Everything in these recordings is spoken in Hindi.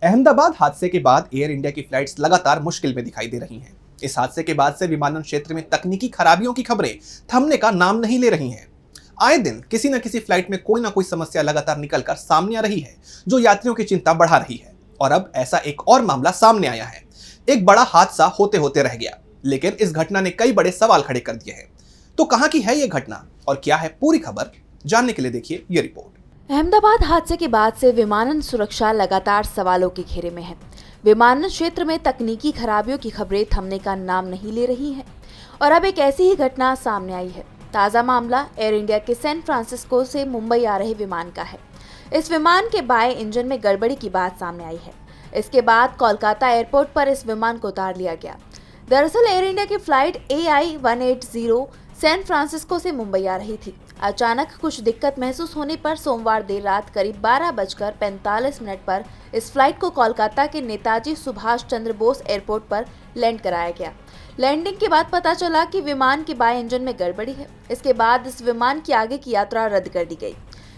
अहमदाबाद हादसे के बाद एयर इंडिया की फ्लाइट्स लगातार मुश्किल में दिखाई दे रही हैं। इस हादसे के बाद से विमानन क्षेत्र में तकनीकी खराबियों की खबरें थमने का नाम नहीं ले रही हैं। आए दिन किसी न किसी फ्लाइट में कोई ना कोई समस्या लगातार निकलकर सामने आ रही है, जो यात्रियों की चिंता बढ़ा रही है। और अब ऐसा एक और मामला सामने आया है। एक बड़ा हादसा होते होते रह गया, लेकिन इस घटना ने कई बड़े सवाल खड़े कर दिए हैं। तो कहां की है ये घटना और क्या है पूरी खबर, जानने के लिए देखिए ये रिपोर्ट। अहमदाबाद हादसे के बाद से विमानन सुरक्षा लगातार सवालों के घेरे में है। विमानन क्षेत्र में तकनीकी खराबियों की खबरें थमने का नाम नहीं ले रही हैं और अब एक ऐसी ही घटना सामने आई है। ताज़ा मामला एयर इंडिया के सैन फ्रांसिस्को से मुंबई आ रहे विमान का है। इस विमान के बाएं इंजन में गड़बड़ी की बात सामने आई है। इसके बाद कोलकाता एयरपोर्ट पर इस विमान को उतार लिया गया। दरअसल एयर इंडिया की फ्लाइट AI-180 सैन फ्रांसिस्को से मुंबई आ रही थी। अचानक कुछ दिक्कत महसूस होने पर सोमवार देर रात करीब 12:45 पर इस फ्लाइट को कोलकाता के नेताजी सुभाष चंद्र बोस एयरपोर्ट पर लैंड कराया गया। लैंडिंग के बाद पता चला कि विमान के बाएं इंजन में गड़बड़ी है। इसके बाद इस विमान की आगे की यात्रा रद्द कर दी गई।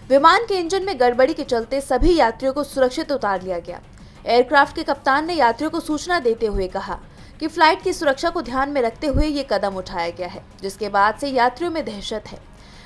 विमान के इंजन में गड़बड़ी के चलते सभी यात्रियों को सुरक्षित उतार लिया गया। एयरक्राफ्ट के कप्तान ने यात्रियों को सूचना देते हुए कहा कि फ्लाइट की सुरक्षा को ध्यान में रखते हुए ये कदम उठाया गया है, जिसके बाद से यात्रियों में दहशत है।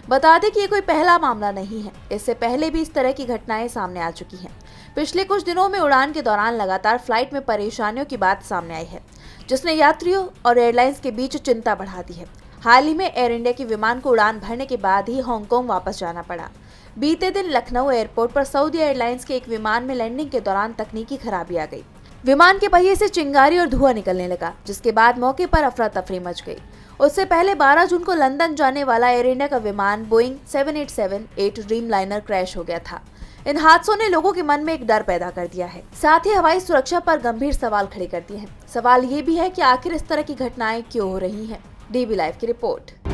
बता दें कि ये कोई पहला मामला नहीं है। इससे पहले भी इस तरह की घटनाएं सामने आ चुकी हैं। पिछले कुछ दिनों में उड़ान के दौरान लगातार फ्लाइट में परेशानियों की बात सामने आई है, जिसने यात्रियों और एयरलाइंस के बीच चिंता बढ़ा दी है। हाल ही में एयर इंडिया के विमान को उड़ान भरने के बाद ही हांगकांग वापस जाना पड़ा। बीते दिन लखनऊ एयरपोर्ट पर सऊदी एयरलाइंस के एक विमान में लैंडिंग के दौरान तकनीकी खराबी आ गई। विमान के पहिए से चिंगारी और धुआं निकलने लगा, जिसके बाद मौके पर अफरा तफरी मच गई। उससे पहले 12 जून को लंदन जाने वाला एयर इंडिया का विमान बोइंग 787-8 ड्रीमलाइनर क्रैश हो गया था। इन हादसों ने लोगों के मन में एक डर पैदा कर दिया है, साथ ही हवाई सुरक्षा पर गंभीर सवाल खड़े कर दिए हैं। सवाल ये भी है कि आखिर इस तरह की घटनाएं क्यों हो रही हैं। DB लाइव की रिपोर्ट।